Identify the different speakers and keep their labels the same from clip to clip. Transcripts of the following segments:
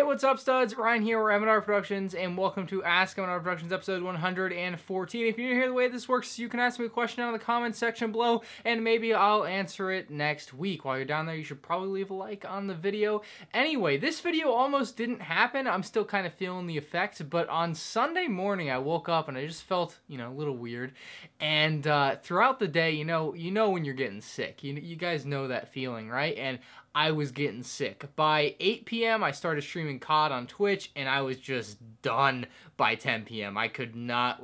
Speaker 1: what's up, studs? Ryan here, we're MandRproductions, and welcome to Ask MandRproductions episode 114. If you're new here, the way this works is you can ask me a question down in the comments section below, and maybe I'll answer it next week. While you're down there, you should probably leave a like on the video. Anyway, this video almost didn't happen. I'm still kind of feeling the effects, but on Sunday morning, I woke up and I just felt, a little weird. And throughout the day, you know when you're getting sick. You guys know that feeling, right? And I was getting sick. By 8 p.m., I started streaming COD on Twitch, and I was just done by 10 p.m. I could not,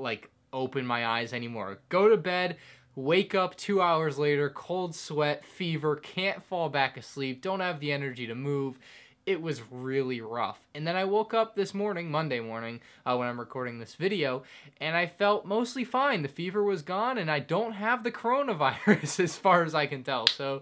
Speaker 1: open my eyes anymore. Go to bed, wake up 2 hours later, cold sweat, fever, can't fall back asleep, don't have the energy to move. It was really rough. And then I woke up this morning, Monday morning, when I'm recording this video, and I felt mostly fine. The fever was gone, and I don't have the coronavirus as far as I can tell. So,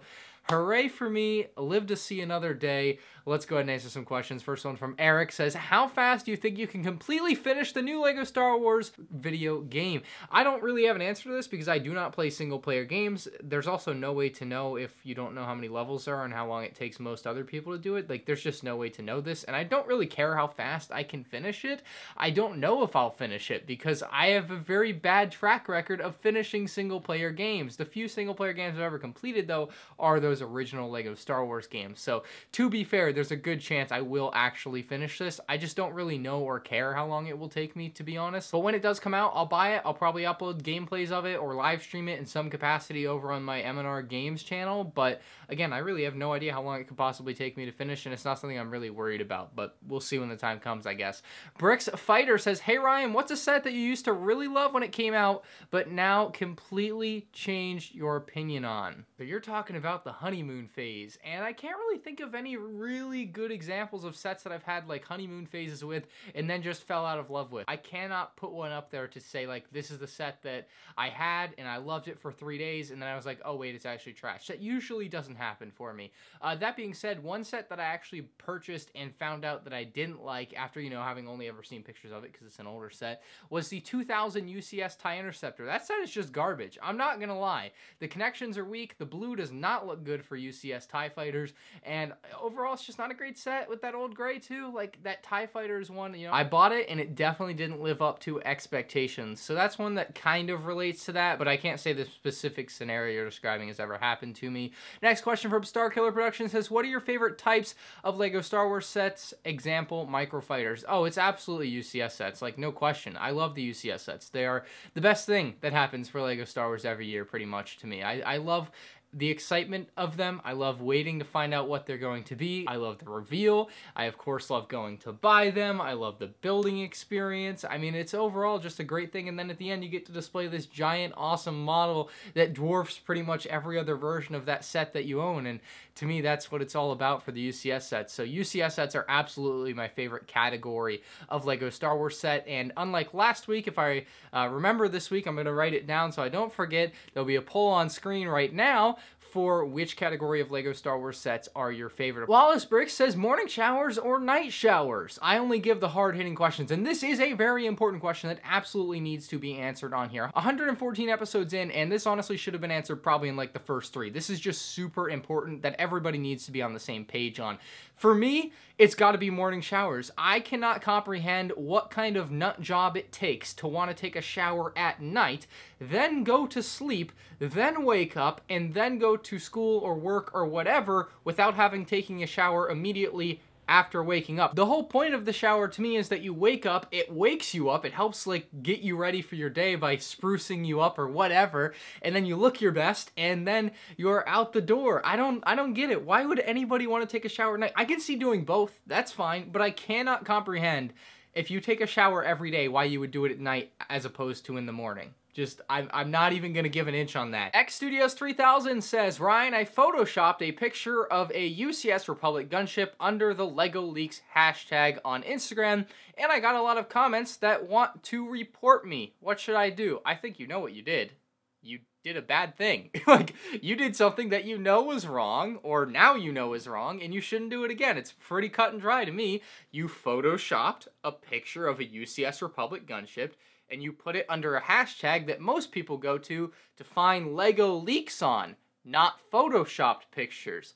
Speaker 1: hooray for me, live to see another day. Let's go ahead and answer some questions. First one from Eric says, how fast do you think you can completely finish the new LEGO Star Wars video game? I don't really have an answer to this because I do not play single player games. There's also no way to know if you don't know how many levels there are and how long it takes most other people to do it. There's just no way to know this, and I don't really care how fast I can finish it. I don't know if I'll finish it because I have a very bad track record of finishing single player games. The few single player games I've ever completed, though, are those original LEGO Star Wars games. So, to be fair, there's a good chance I will actually finish this. I just don't really know or care how long it will take me, to be honest. But when it does come out, I'll buy it. I'll probably upload gameplays of it or live stream it in some capacity over on my M&R Games channel. But again, I really have no idea how long it could possibly take me to finish, and it's not something I'm really worried about. But we'll see when the time comes, I guess. Bricks Fighter says, hey Ryan, what's a set that you used to really love when it came out, but now completely changed your opinion on? So you're talking about the honeymoon phase, and I can't really think of any really good examples of sets that I've had honeymoon phases with and then just fell out of love with. I cannot put one up there to say this is the set that I had and I loved it for 3 days and then I was like, oh wait, it's actually trash. That usually doesn't happen for me. That being said, one set that I actually purchased and found out that I didn't like after, having only ever seen pictures of it because it's an older set, was the 2000 UCS TIE Interceptor. That set is just garbage. I'm not gonna lie. The connections are weak. The blue does not look good for UCS TIE Fighters, and overall it's just not a great set with that old gray too. That TIE Fighters one, I bought it and it definitely didn't live up to expectations. So that's one that kind of relates to that, but I can't say the specific scenario you're describing has ever happened to me. Next question from Starkiller Productions says, what are your favorite types of LEGO Star Wars sets? Example, microfighters. Oh, it's absolutely UCS sets, no question. I love the UCS sets. They are the best thing that happens for LEGO Star Wars every year, pretty much, to me. I love the excitement of them. I love waiting to find out what they're going to be. I love the reveal. I, of course, love going to buy them. I love the building experience. I mean, it's overall just a great thing, and then at the end, you get to display this giant, awesome model that dwarfs pretty much every other version of that set that you own, and to me, that's what it's all about for the UCS sets. So UCS sets are absolutely my favorite category of LEGO Star Wars set, and unlike last week, if I remember this week, I'm going to write it down so I don't forget. There'll be a poll on screen right now for which category of LEGO Star Wars sets are your favorite. Wallace Bricks says, morning showers or night showers? I only give the hard-hitting questions, and this is a very important question that absolutely needs to be answered on here. 114 episodes in, and this honestly should have been answered probably in the first 3. This is just super important that everybody needs to be on the same page on. For me, it's got to be morning showers. I cannot comprehend what kind of nut job it takes to want to take a shower at night, then go to sleep, then wake up, and then go to school or work or whatever without having taken a shower immediately after waking up. The whole point of the shower to me is that you wake up, it wakes you up, it helps get you ready for your day by sprucing you up or whatever, and then you look your best, and then you're out the door. I don't get it. Why would anybody want to take a shower at night? I can see doing both, that's fine, but I cannot comprehend if you take a shower every day, why you would do it at night as opposed to in the morning. I'm not even going to give an inch on that. X Studios 3000 says, Ryan, I photoshopped a picture of a UCS Republic gunship under the LEGO Leaks hashtag on Instagram, and I got a lot of comments that want to report me. What should I do? I think you know what you did. You did a bad thing. You did something that you know was wrong, or now you know is wrong, and you shouldn't do it again. It's pretty cut and dry to me. You photoshopped a picture of a UCS Republic gunship, and you put it under a hashtag that most people go to find LEGO leaks on, not photoshopped pictures.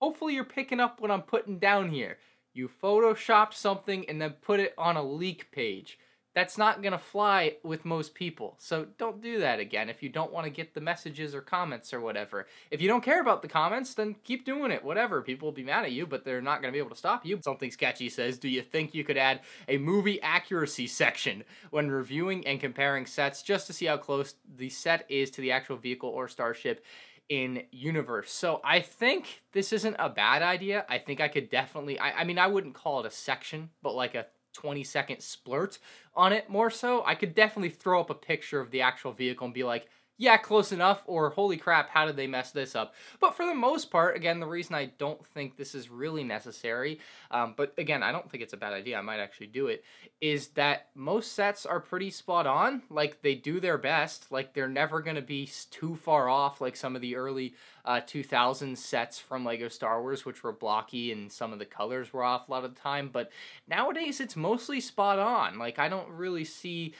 Speaker 1: Hopefully you're picking up what I'm putting down here. You photoshopped something and then put it on a leak page. That's not going to fly with most people. So don't do that again if you don't want to get the messages or comments or whatever. If you don't care about the comments, then keep doing it. Whatever. People will be mad at you, but they're not going to be able to stop you. Something Sketchy says, do you think you could add a movie accuracy section when reviewing and comparing sets just to see how close the set is to the actual vehicle or starship in universe? So I think this isn't a bad idea. I think I could definitely, I mean, I wouldn't call it a section, but like a 20-second splurt on it more so. I could definitely throw up a picture of the actual vehicle and be like, yeah, close enough, or holy crap, how did they mess this up? But for the most part, again, the reason I don't think this is really necessary, but again, I don't think it's a bad idea, I might actually do it, is that most sets are pretty spot on. Like, they do their best. Like, they're never going to be too far off like some of the early 2000s sets from Lego Star Wars, which were blocky and some of the colors were off a lot of the time. But nowadays, it's mostly spot on. Like, I don't really see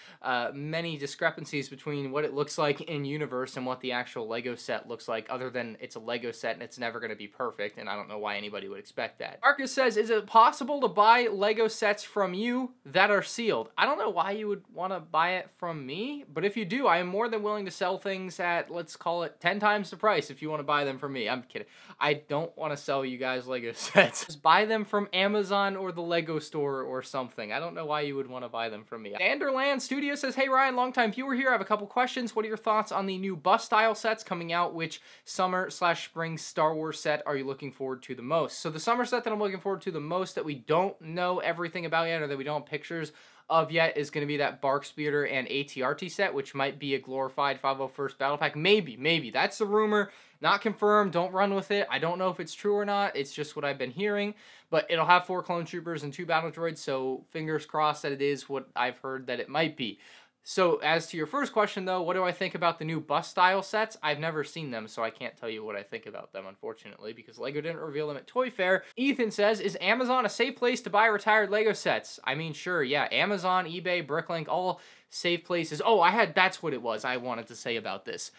Speaker 1: many discrepancies between what it looks like in universe and what the actual Lego set looks like, other than it's a Lego set and it's never going to be perfect, and I don't know why anybody would expect that. Marcus says, is it possible to buy Lego sets from you that are sealed? I don't know why you would want to buy it from me, but if you do, I am more than willing to sell things at, let's call it 10 times the price if you want to buy them from me. I'm kidding. I don't want to sell you guys Lego sets. Just buy them from Amazon or the Lego store or something. I don't know why you would want to buy them from me. Anderland Studio says, hey Ryan, long-time viewer here. I have a couple questions. What are your thoughts on the new bus style sets coming out? Which summer/spring Star Wars set are you looking forward to the most? So the summer set that I'm looking forward to the most, that we don't know everything about yet, or that we don't have pictures of yet, is going to be that Bark Speeder and ATRT set, which might be a glorified 501st Battle Pack. Maybe. That's the rumor. Not confirmed. Don't run with it. I don't know if it's true or not. It's just what I've been hearing. But it'll have 4 clone troopers and 2 battle droids, so fingers crossed that it is what I've heard that it might be. So as to your first question, though, what do I think about the new bus style sets? I've never seen them, so I can't tell you what I think about them, unfortunately, because LEGO didn't reveal them at Toy Fair. Ethan says, is Amazon a safe place to buy retired LEGO sets? I mean, sure, yeah. Amazon, eBay, Bricklink, all safe places. Oh, that's what it was I wanted to say about this.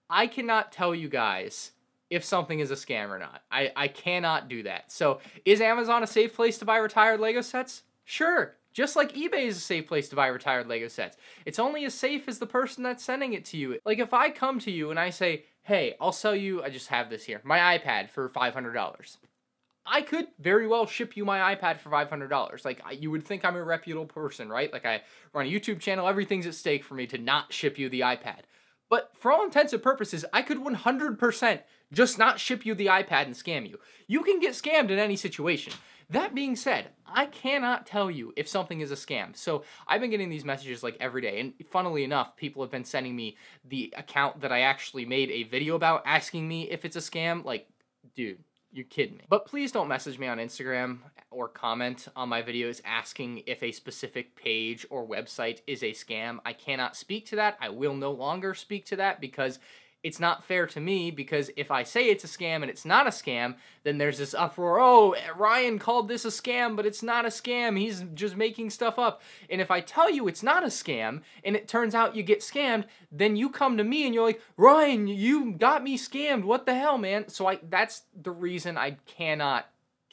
Speaker 1: I cannot tell you guys if something is a scam or not. I cannot do that. So, is Amazon a safe place to buy retired LEGO sets? Sure. Just like eBay is a safe place to buy retired Lego sets. It's only as safe as the person that's sending it to you. Like, if I come to you and I say, hey, I'll sell you, I just have this here, my iPad for $500. I could very well ship you my iPad for $500. Like, you would think I'm a reputable person, right? Like, I run a YouTube channel, everything's at stake for me to not ship you the iPad. But for all intents and purposes, I could 100% just not ship you the iPad and scam you. You can get scammed in any situation. That being said, I cannot tell you if something is a scam. So I've been getting these messages like every day, and funnily enough, people have been sending me the account that I actually made a video about asking me if it's a scam. Like, dude, you're kidding me. But please don't message me on Instagram or comment on my videos asking if a specific page or website is a scam. I cannot speak to that. I will no longer speak to that because it's not fair to me, because if I say it's a scam and it's not a scam, then there's this uproar, oh, Ryan called this a scam, but it's not a scam, he's just making stuff up. And if I tell you it's not a scam, and it turns out you get scammed, then you come to me and you're like, Ryan, you got me scammed, what the hell, man? So that's the reason I cannot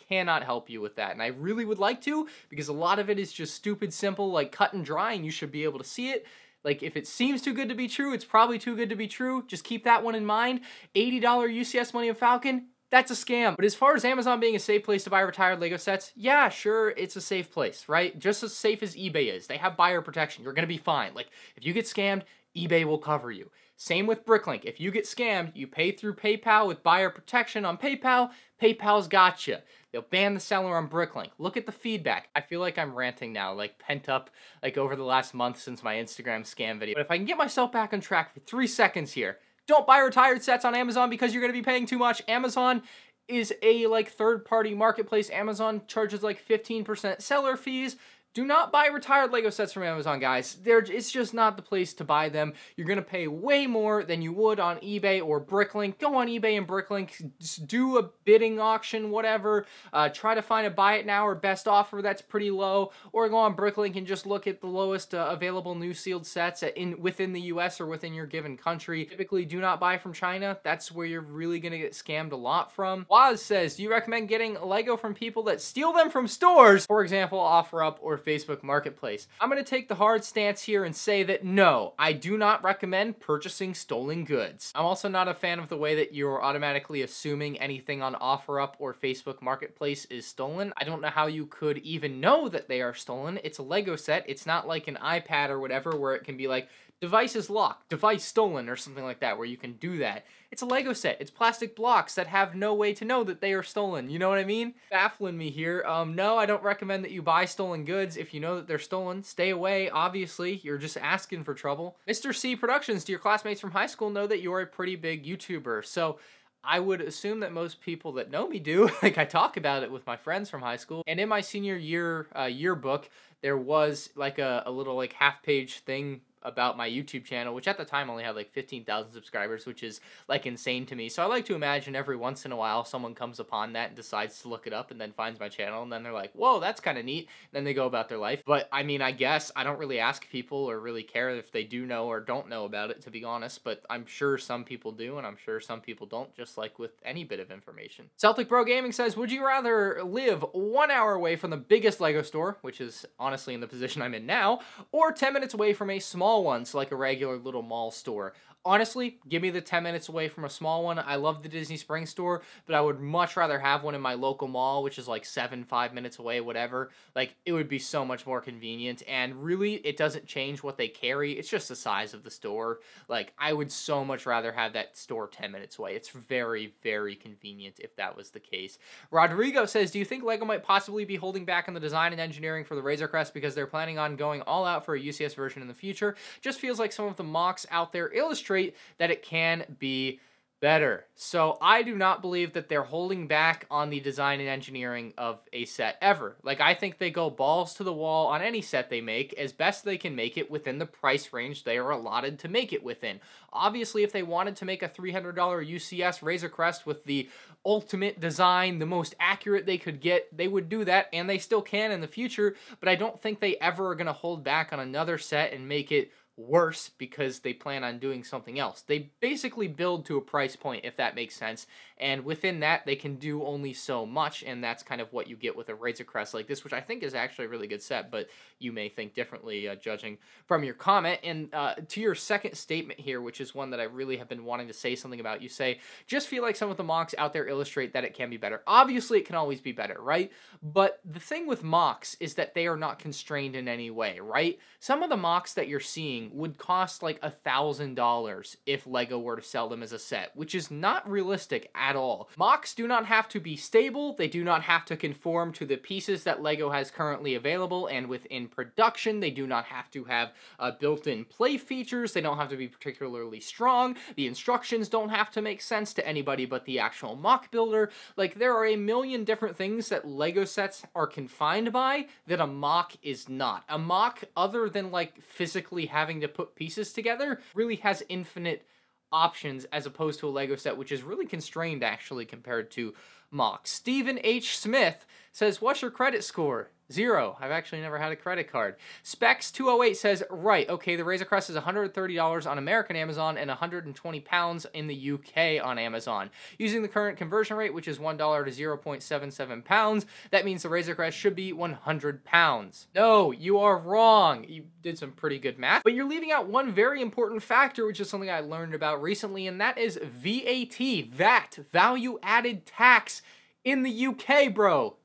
Speaker 1: help you with that. And I really would like to, because a lot of it is just stupid simple, like cut and dry, and you should be able to see it. Like, if it seems too good to be true, it's probably too good to be true. Just keep that one in mind. $80 UCS Millennium Falcon, that's a scam. But as far as Amazon being a safe place to buy retired Lego sets, yeah, sure, it's a safe place, right? Just as safe as eBay is. They have buyer protection. You're going to be fine. Like, if you get scammed, eBay will cover you. Same with Bricklink. If you get scammed, you pay through PayPal with buyer protection on PayPal. PayPal's got you. They'll ban the seller on Bricklink. Look at the feedback. I feel like I'm ranting now, like pent up, like over the last month since my Instagram scam video. But if I can get myself back on track for 3 seconds here, don't buy retired sets on Amazon because you're going to be paying too much. Amazon is a like third-party marketplace. Amazon charges like 15% seller fees. Do not buy retired Lego sets from Amazon, guys. It's just not the place to buy them. You're going to pay way more than you would on eBay or Bricklink. Go on eBay and Bricklink, just do a bidding auction, whatever. Try to find a buy it now or best offer that's pretty low, or go on Bricklink and just look at the lowest available new sealed sets within the US or within your given country. Typically, do not buy from China. That's where you're really going to get scammed a lot from. Waz says, do you recommend getting Lego from people that steal them from stores? For example, OfferUp or Facebook Marketplace. I'm going to take the hard stance here and say that no, I do not recommend purchasing stolen goods. I'm also not a fan of the way that you're automatically assuming anything on OfferUp or Facebook Marketplace is stolen. I don't know how you could even know that they are stolen. It's a Lego set. It's not like an iPad or whatever where it can be like, device is locked, device stolen, or something like that, where you can do that. It's a Lego set. It's plastic blocks that have no way to know that they are stolen. You know what I mean? Baffling me here. No, I don't recommend that you buy stolen goods. If you know that they're stolen, stay away. Obviously, you're just asking for trouble. Mr. C Productions, do your classmates from high school know that you're a pretty big YouTuber? So I would assume that most people that know me do. Like, I talk about it with my friends from high school. And in my senior year yearbook, there was like a little like half-page thing about my YouTube channel, which at the time only had like 15,000 subscribers, which is like insane to me. So I like to imagine every once in a while someone comes upon that and decides to look it up and then finds my channel, and then they're like, whoa, that's kind of neat. Then they go about their life. But I mean, I guess I don't really ask people or really care if they do know or don't know about it, to be honest, but I'm sure some people do, and I'm sure some people don't, just like with any bit of information. Celtic Bro Gaming says, would you rather live 1 hour away from the biggest Lego store, which is honestly in the position I'm in now, or 10 minutes away from a small one, so like a regular little mall store? Honestly, give me the 10 minutes away from a small one. I love the Disney Springs store, but I would much rather have one in my local mall, which is like 5 minutes away, whatever. Like, it would be so much more convenient, and really, it doesn't change what they carry. It's just the size of the store. Like, I would so much rather have that store 10 minutes away. It's very, very convenient if that was the case. Rodrigo says, do you think Lego might possibly be holding back on the design and engineering for the Razor Crest because they're planning on going all out for a UCS version in the future? Just feels like some of the mocks out there illustrate that it can be better. So I do not believe that they're holding back on the design and engineering of a set ever. Like, I think they go balls to the wall on any set they make as best they can make it within the price range they are allotted to make it within. Obviously, if they wanted to make a $300 UCS Razor Crest with the ultimate design, the most accurate they could get, they would do that, and they still can in the future, but I don't think they ever are going to hold back on another set and make it worse because they plan on doing something else. They basically build to a price point, if that makes sense, and within that they can do only so much, and that's kind of what you get with a Razor Crest like this, which I think is actually a really good set, but you may think differently judging from your comment. And to your second statement here, which is one that I really have been wanting to say something about, you say, just feel like some of the mocks out there illustrate that it can be better. Obviously it can always be better, right? But the thing with mocks is that they are not constrained in any way, right? Some of the mocks that you're seeing would cost like $1,000 if Lego were to sell them as a set, which is not realistic at all. Mocks do not have to be stable. They do not have to conform to the pieces that Lego has currently available and within production. They do not have to have built-in play features. They don't have to be particularly strong. The instructions don't have to make sense to anybody but the actual mock builder. Like, there are a million different things that Lego sets are confined by that a mock is not. A mock, other than like physically having to put pieces together, really has infinite options as opposed to a Lego set, which is really constrained actually compared to mocks. Stephen H. Smith says, what's your credit score? 0. I've actually never had a credit card. Specs208 says, right, okay, the Razor Crest is $130 on American Amazon and £120 in the UK on Amazon. Using the current conversion rate, which is $1 to 0.77 pounds, that means the Razor Crest should be 100 pounds. No, you are wrong. You did some pretty good math, but you're leaving out one very important factor, which is something I learned about recently, and that is VAT, value added tax in the UK, bro.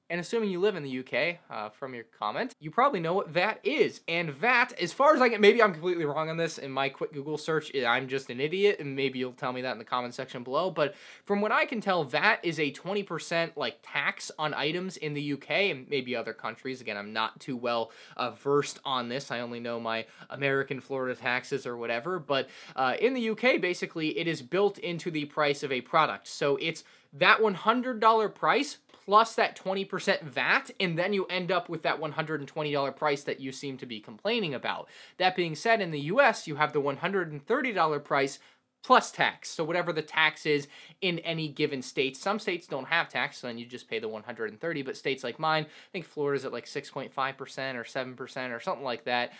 Speaker 1: And assuming you live in the UK, from your comment, you probably know what VAT is. And VAT, as far as I can, maybe I'm completely wrong on this in my quick Google search, I'm just an idiot, and maybe you'll tell me that in the comment section below, but from what I can tell, VAT is a 20% like tax on items in the UK and maybe other countries. Again, I'm not too well versed on this. I only know my American Florida taxes or whatever, but in the UK, basically, it is built into the price of a product. So it's that $100 price plus that 20% VAT, and then you end up with that $120 price that you seem to be complaining about. That being said, in the US, you have the $130 price plus tax. So whatever the tax is in any given state. Some states don't have tax, so then you just pay the $130, but states like mine, I think Florida's at like 6.5% or 7% or something like that.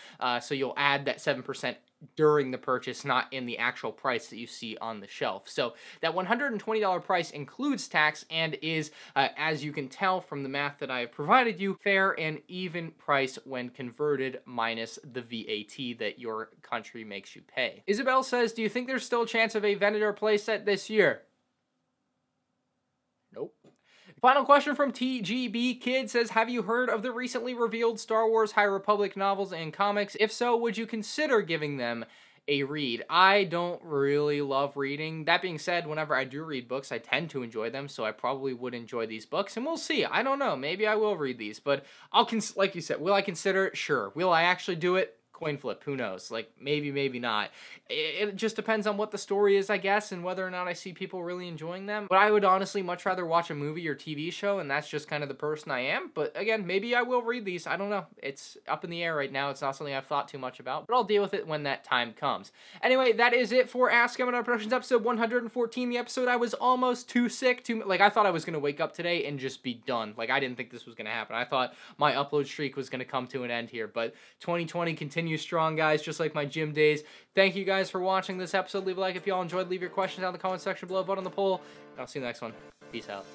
Speaker 1: So you'll add that 7% during the purchase, not in the actual price that you see on the shelf. So that $120 price includes tax and is, as you can tell from the math that I have provided you, fair and even price when converted minus the VAT that your country makes you pay. Isabel says, do you think there's still a chance of a Venator playset this year? Nope. Final question from TGB Kid says, have you heard of the recently revealed Star Wars High Republic novels and comics? If so, would you consider giving them a read? I don't really love reading. That being said, whenever I do read books, I tend to enjoy them, so I probably would enjoy these books, and we'll see. I don't know. Maybe I will read these, but like you said, will I consider it? Sure. Will I actually do it? Coin flip, who knows? Like, maybe, maybe not. It just depends on what the story is, I guess, and whether or not I see people really enjoying them. But I would honestly much rather watch a movie or TV show, and that's just kind of the person I am. But again, maybe I will read these. I don't know. It's up in the air right now. It's not something I've thought too much about, but I'll deal with it when that time comes. Anyway, that is it for Ask MandRproductions episode 114, the episode I was almost too sick to, like, I thought I was going to wake up today and just be done. Like, I didn't think this was going to happen. I thought my upload streak was going to come to an end here, but 2020 continues strong, guys, just like my gym days. Thank you guys for watching this episode. Leave a like if y'all enjoyed. Leave your questions down in the comment section below. Vote on the poll. And I'll see you in the next one. Peace out.